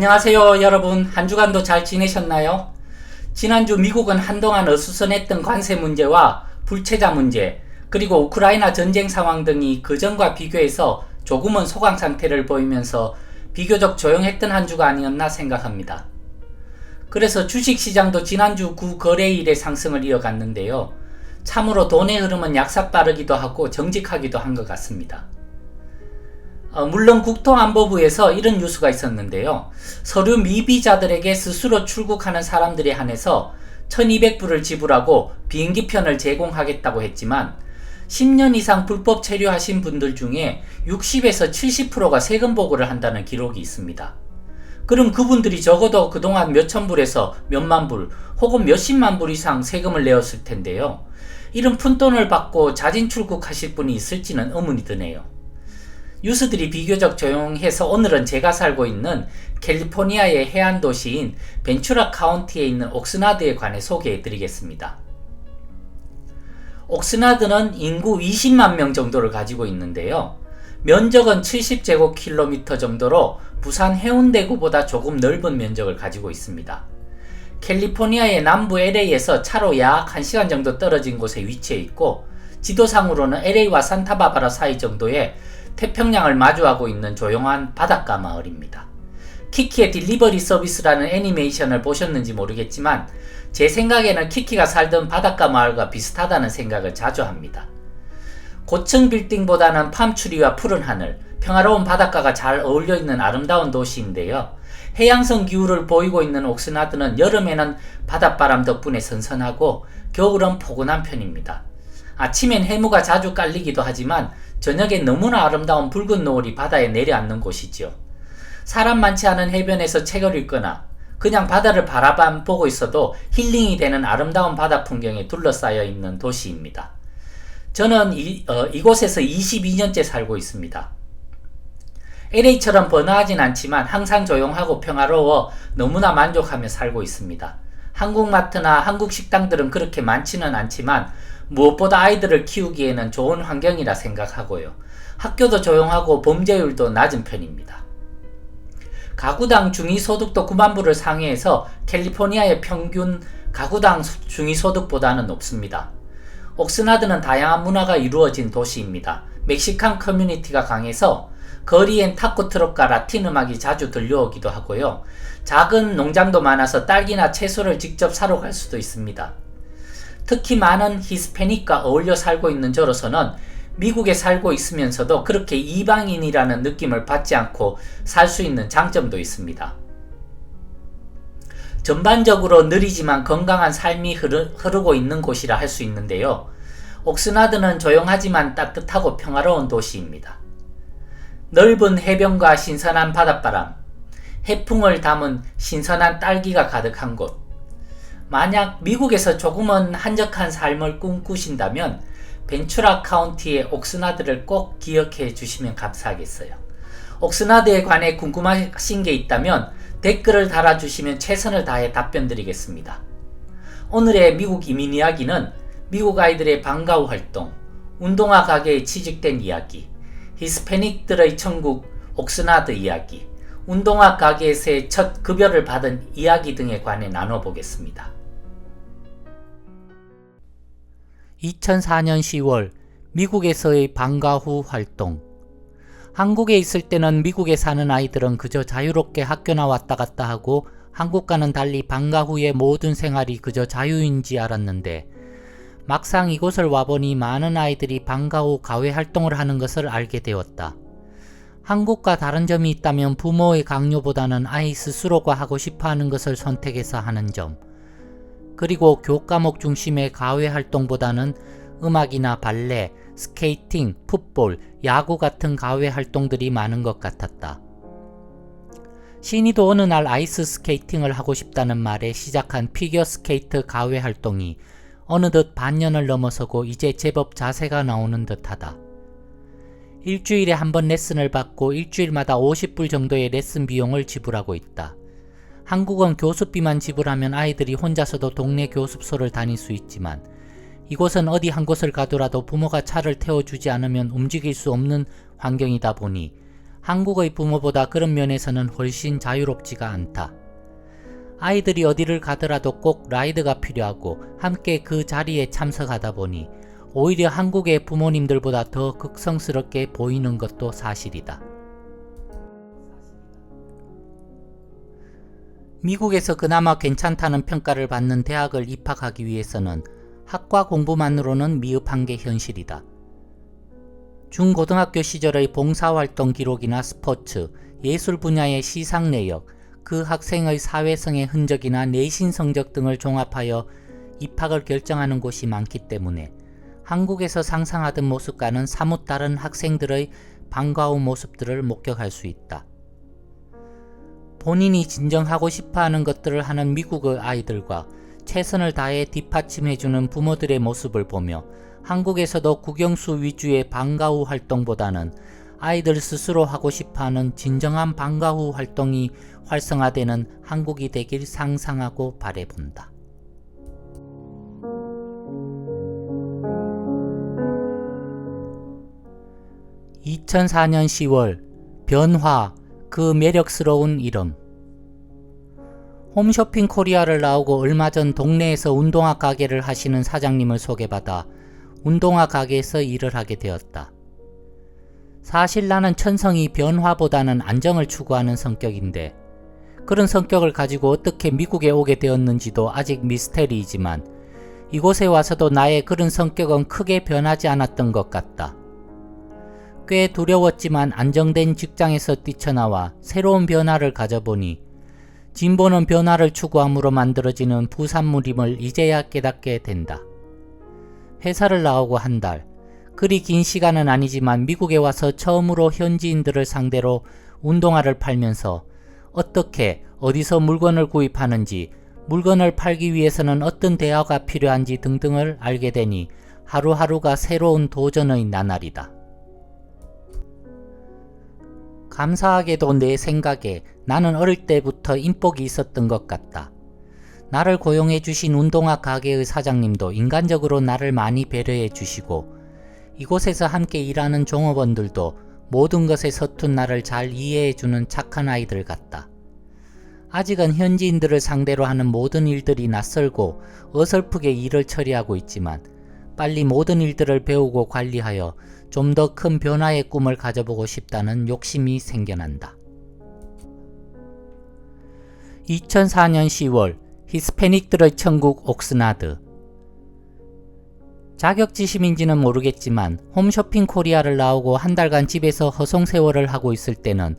안녕하세요 여러분. 한 주간도 잘 지내셨나요? 지난주 미국은 한동안 어수선했던 관세 문제와 불체자 문제, 그리고 우크라이나 전쟁 상황 등이 그전과 비교해서 조금은 소강 상태를 보이면서 비교적 조용했던 한 주가 아니었나 생각합니다. 그래서 주식시장도 지난주 구거래일의 상승을 이어갔는데요. 참으로 돈의 흐름은 약삭빠르기도 하고 정직하기도 한 것 같습니다. 물론 국토안보부에서 이런 뉴스가 있었는데요. 서류 미비자들에게 스스로 출국하는 사람들에 한해서 1200불을 지불하고 비행기편을 제공하겠다고 했지만 10년 이상 불법 체류하신 분들 중에 60에서 70%가 세금 보고를 한다는 기록이 있습니다. 그럼 그분들이 적어도 그동안 몇천 불에서 몇만 불 혹은 몇십만 불 이상 세금을 내었을 텐데요. 이런 푼돈을 받고 자진 출국하실 분이 있을지는 의문이 드네요. 뉴스들이 비교적 조용해서 오늘은 제가 살고 있는 캘리포니아의 해안 도시인 벤츄라 카운티에 있는 옥스나드에 관해 소개해 드리겠습니다. 옥스나드는 인구 20만 명 정도를 가지고 있는데요. 면적은 70제곱킬로미터 정도로 부산 해운대구보다 조금 넓은 면적을 가지고 있습니다. 캘리포니아의 남부 LA에서 차로 약 1시간 정도 떨어진 곳에 위치해 있고, 지도상으로는 LA와 산타바바라 사이 정도의 태평양을 마주하고 있는 조용한 바닷가 마을입니다. 키키의 딜리버리 서비스라는 애니메이션을 보셨는지 모르겠지만 제 생각에는 키키가 살던 바닷가 마을과 비슷하다는 생각을 자주 합니다. 고층 빌딩보다는 팜추리와 푸른 하늘, 평화로운 바닷가가 잘 어울려 있는 아름다운 도시인데요. 해양성 기후를 보이고 있는 옥스나드는 여름에는 바닷바람 덕분에 선선하고 겨울은 포근한 편입니다. 아침엔 해무가 자주 깔리기도 하지만 저녁엔 너무나 아름다운 붉은 노을이 바다에 내려앉는 곳이죠. 사람 많지 않은 해변에서 책을 읽거나 그냥 바다를 바라보고 있어도 힐링이 되는 아름다운 바다 풍경에 둘러싸여 있는 도시입니다. 저는 이곳에서 22년째 살고 있습니다. LA처럼 번화하진 않지만 항상 조용하고 평화로워 너무나 만족하며 살고 있습니다. 한국 마트나 한국 식당들은 그렇게 많지는 않지만 무엇보다 아이들을 키우기에는 좋은 환경이라 생각하고요. 학교도 조용하고 범죄율도 낮은 편입니다. 가구당 중위소득도 9만 불을 상회해서 캘리포니아의 평균 가구당 중위소득보다는 높습니다. 옥스나드는 다양한 문화가 이루어진 도시입니다. 멕시칸 커뮤니티가 강해서 거리엔 타코 트럭과 라틴 음악이 자주 들려오기도 하고요. 작은 농장도 많아서 딸기나 채소를 직접 사러 갈 수도 있습니다. 특히 많은 히스패닉과 어울려 살고 있는 저로서는 미국에 살고 있으면서도 그렇게 이방인이라는 느낌을 받지 않고 살 수 있는 장점도 있습니다. 전반적으로 느리지만 건강한 삶이 흐르고 있는 곳이라 할 수 있는데요. 옥스나드는 조용하지만 따뜻하고 평화로운 도시입니다. 넓은 해변과 신선한 바닷바람, 해풍을 담은 신선한 딸기가 가득한 곳. 만약 미국에서 조금은 한적한 삶을 꿈꾸신다면 벤츄라 카운티의 옥스나드를 꼭 기억해 주시면 감사하겠어요. 옥스나드에 관해 궁금하신 게 있다면 댓글을 달아주시면 최선을 다해 답변 드리겠습니다. 오늘의 미국 이민 이야기는 미국 아이들의 방과 후 활동, 운동화 가게에 취직된 이야기, 히스패닉들의 천국 옥스나드 이야기, 운동화 가게에서의 첫 급여를 받은 이야기 등에 관해 나눠보겠습니다. 2004년 10월 미국에서의 방과 후 활동. 한국에 있을 때는 미국에 사는 아이들은 그저 자유롭게 학교 나왔다 갔다 하고 한국과는 달리 방과 후의 모든 생활이 그저 자유인지 알았는데 막상 이곳을 와보니 많은 아이들이 방과 후 가외 활동을 하는 것을 알게 되었다. 한국과 다른 점이 있다면 부모의 강요보다는 아이 스스로가 하고 싶어하는 것을 선택해서 하는 점, 그리고 교과목 중심의 가외 활동보다는 음악이나 발레, 스케이팅, 풋볼, 야구 같은 가외 활동들이 많은 것 같았다. 신이도 어느 날 아이스 스케이팅을 하고 싶다는 말에 시작한 피겨스케이트 가외 활동이 어느덧 반년을 넘어서고 이제 제법 자세가 나오는 듯하다. 일주일에 한 번 레슨을 받고 일주일마다 50불 정도의 레슨 비용을 지불하고 있다. 한국은 교습비만 지불하면 아이들이 혼자서도 동네 교습소를 다닐 수 있지만 이곳은 어디 한 곳을 가더라도 부모가 차를 태워주지 않으면 움직일 수 없는 환경이다 보니 한국의 부모보다 그런 면에서는 훨씬 자유롭지가 않다. 아이들이 어디를 가더라도 꼭 라이드가 필요하고 함께 그 자리에 참석하다 보니 오히려 한국의 부모님들보다 더 극성스럽게 보이는 것도 사실이다. 미국에서 그나마 괜찮다는 평가를 받는 대학을 입학하기 위해서는 학과 공부만으로는 미흡한 게 현실이다. 중고등학교 시절의 봉사활동 기록이나 스포츠, 예술 분야의 시상 내역, 그 학생의 사회성의 흔적이나 내신 성적 등을 종합하여 입학을 결정하는 곳이 많기 때문에 한국에서 상상하던 모습과는 사뭇 다른 학생들의 방과후 모습들을 목격할 수 있다. 본인이 진정 하고 싶어하는 것들을 하는 미국의 아이들과 최선을 다해 뒷받침해주는 부모들의 모습을 보며 한국에서도 국영수 위주의 방과후 활동보다는 아이들 스스로 하고 싶어하는 진정한 방과후 활동이 활성화되는 한국이 되길 상상하고 바라본다. 2004년 10월 변화, 그 매력스러운 이름. 홈쇼핑 코리아를 나오고 얼마 전 동네에서 운동화 가게를 하시는 사장님을 소개받아 운동화 가게에서 일을 하게 되었다. 사실 나는 천성이 변화보다는 안정을 추구하는 성격인데 그런 성격을 가지고 어떻게 미국에 오게 되었는지도 아직 미스테리이지만 이곳에 와서도 나의 그런 성격은 크게 변하지 않았던 것 같다. 꽤 두려웠지만 안정된 직장에서 뛰쳐나와 새로운 변화를 가져보니 진보는 변화를 추구함으로 만들어지는 부산물임을 이제야 깨닫게 된다. 회사를 나오고 한 달, 그리 긴 시간은 아니지만 미국에 와서 처음으로 현지인들을 상대로 운동화를 팔면서 어떻게 어디서 물건을 구입하는지, 물건을 팔기 위해서는 어떤 대화가 필요한지 등등을 알게 되니 하루하루가 새로운 도전의 나날이다. 감사하게도 내 생각에 나는 어릴 때부터 인복이 있었던 것 같다. 나를 고용해 주신 운동화 가게의 사장님도 인간적으로 나를 많이 배려해 주시고 이곳에서 함께 일하는 종업원들도 모든 것에 서툰 나를 잘 이해해 주는 착한 아이들 같다. 아직은 현지인들을 상대로 하는 모든 일들이 낯설고 어설프게 일을 처리하고 있지만 빨리 모든 일들을 배우고 관리하여 좀 더 큰 변화의 꿈을 가져보고 싶다는 욕심이 생겨난다. 2004년 10월 히스패닉들의 천국 옥스나드. 자격지심인지는 모르겠지만 홈쇼핑 코리아를 나오고 한 달간 집에서 허송세월을 하고 있을 때는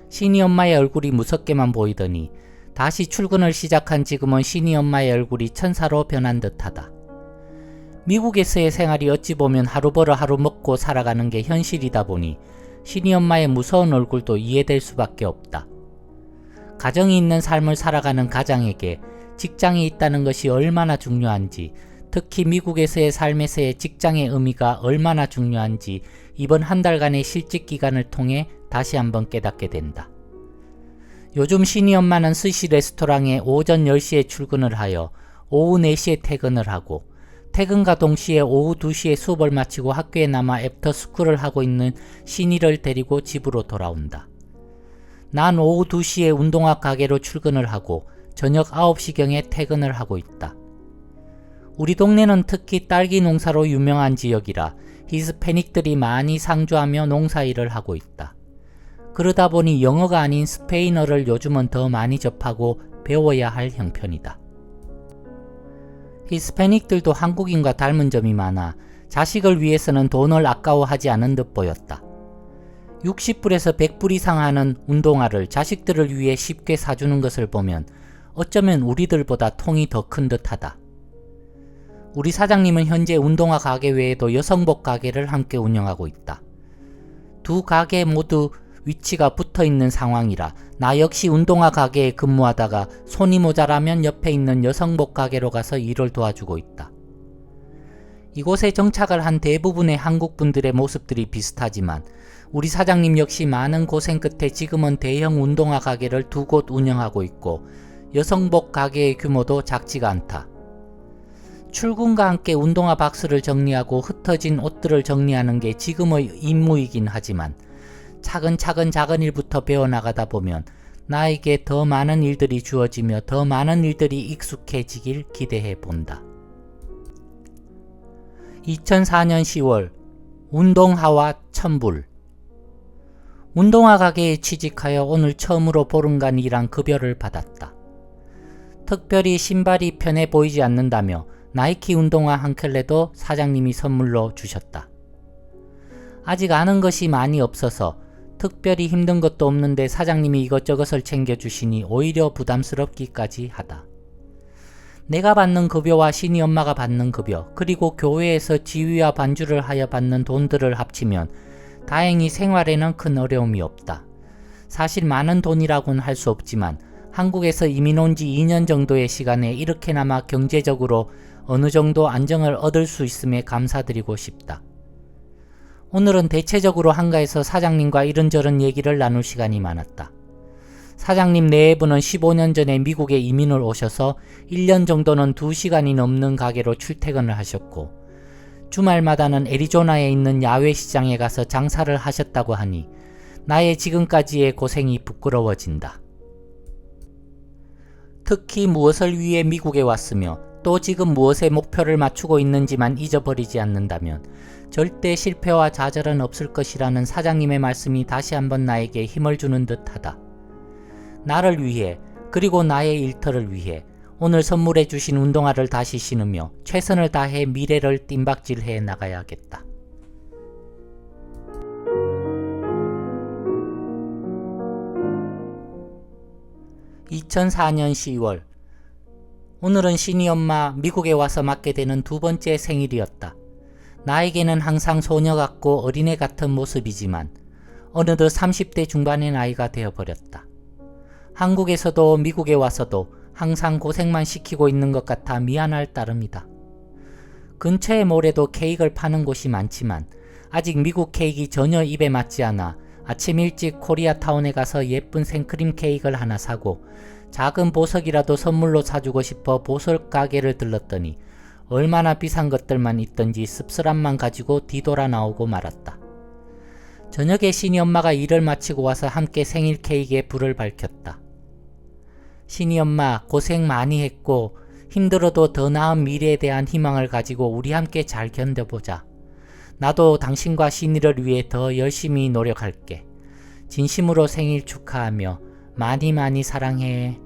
신이 엄마의 얼굴이 무섭게만 보이더니 다시 출근을 시작한 지금은 신이 엄마의 얼굴이 천사로 변한 듯하다. 미국에서의 생활이 어찌 보면 하루 벌어 하루 먹고 살아가는 게 현실이다 보니 신이 엄마의 무서운 얼굴도 이해될 수밖에 없다. 가정이 있는 삶을 살아가는 가장에게 직장이 있다는 것이 얼마나 중요한지, 특히 미국에서의 삶에서의 직장의 의미가 얼마나 중요한지 이번 한 달간의 실직 기간을 통해 다시 한번 깨닫게 된다. 요즘 신이 엄마는 스시 레스토랑에 오전 10시에 출근을 하여 오후 4시에 퇴근을 하고 퇴근과 동시에 오후 2시에 수업을 마치고 학교에 남아 애프터스쿨을 하고 있는 신이를 데리고 집으로 돌아온다. 난 오후 2시에 운동화 가게로 출근을 하고 저녁 9시경에 퇴근을 하고 있다. 우리 동네는 특히 딸기 농사로 유명한 지역이라 히스패닉들이 많이 상주하며 농사일을 하고 있다. 그러다 보니 영어가 아닌 스페인어를 요즘은 더 많이 접하고 배워야 할 형편이다. 히스패닉들도 한국인과 닮은 점이 많아 자식을 위해서는 돈을 아까워하지 않은 듯 보였다. 60불에서 100불 이상 하는 운동화를 자식들을 위해 쉽게 사주는 것을 보면 어쩌면 우리들보다 통이 더 큰 듯하다. 우리 사장님은 현재 운동화 가게 외에도 여성복 가게를 함께 운영하고 있다. 두 가게 모두 위치가 붙어있는 상황이라 나 역시 운동화 가게에 근무하다가 손이 모자라면 옆에 있는 여성복 가게로 가서 일을 도와주고 있다. 이곳에 정착을 한 대부분의 한국분들의 모습들이 비슷하지만 우리 사장님 역시 많은 고생 끝에 지금은 대형 운동화 가게를 두 곳 운영하고 있고 여성복 가게의 규모도 작지가 않다. 출근과 함께 운동화 박스를 정리하고 흩어진 옷들을 정리하는 게 지금의 임무이긴 하지만 차근차근 작은 일부터 배워나가다 보면 나에게 더 많은 일들이 주어지며 더 많은 일들이 익숙해지길 기대해 본다. 2004년 10월 운동화와 천불. 운동화 가게에 취직하여 오늘 처음으로 보름간 일한 급여를 받았다. 특별히 신발이 편해 보이지 않는다며 나이키 운동화 한 켤레도 사장님이 선물로 주셨다. 아직 아는 것이 많이 없어서 특별히 힘든 것도 없는데 사장님이 이것저것을 챙겨주시니 오히려 부담스럽기까지 하다. 내가 받는 급여와 신이 엄마가 받는 급여, 그리고 교회에서 지휘와 반주를 하여 받는 돈들을 합치면 다행히 생활에는 큰 어려움이 없다. 사실 많은 돈이라고는 할 수 없지만 한국에서 이민 온 지 2년 정도의 시간에 이렇게나마 경제적으로 어느 정도 안정을 얻을 수 있음에 감사드리고 싶다. 오늘은 대체적으로 한가에서 사장님과 이런저런 얘기를 나눌 시간이 많았다. 사장님 내외부는 15년 전에 미국에 이민을 오셔서 1년 정도는 2시간이 넘는 가게로 출퇴근을 하셨고 주말마다는 애리조나에 있는 야외 시장에 가서 장사를 하셨다고 하니 나의 지금까지의 고생이 부끄러워진다. 특히 무엇을 위해 미국에 왔으며 또 지금 무엇에 목표를 맞추고 있는지만 잊어버리지 않는다면 절대 실패와 좌절은 없을 것이라는 사장님의 말씀이 다시 한번 나에게 힘을 주는 듯하다. 나를 위해 그리고 나의 일터를 위해 오늘 선물해 주신 운동화를 다시 신으며 최선을 다해 미래를 뜀박질해 나가야겠다. (2004년 10월) 오늘은 신이 엄마 미국에 와서 맞게 되는 두 번째 생일이었다. 나에게는 항상 소녀 같고 어린애 같은 모습이지만 어느덧 30대 중반의 나이가 되어버렸다. 한국에서도 미국에 와서도 항상 고생만 시키고 있는 것 같아 미안할 따름이다. 근처의 몰에도 케이크를 파는 곳이 많지만 아직 미국 케이크가 전혀 입에 맞지 않아 아침 일찍 코리아타운에 가서 예쁜 생크림 케이크를 하나 사고 작은 보석이라도 선물로 사주고 싶어 보석 가게를 들렀더니 얼마나 비싼 것들만 있던지 씁쓸함만 가지고 뒤돌아 나오고 말았다. 저녁에 신이 엄마가 일을 마치고 와서 함께 생일 케이크에 불을 밝혔다. 신이 엄마 고생 많이 했고 힘들어도 더 나은 미래에 대한 희망을 가지고 우리 함께 잘 견뎌보자. 나도 당신과 신이를 위해 더 열심히 노력할게. 진심으로 생일 축하하며 많이 많이 사랑해.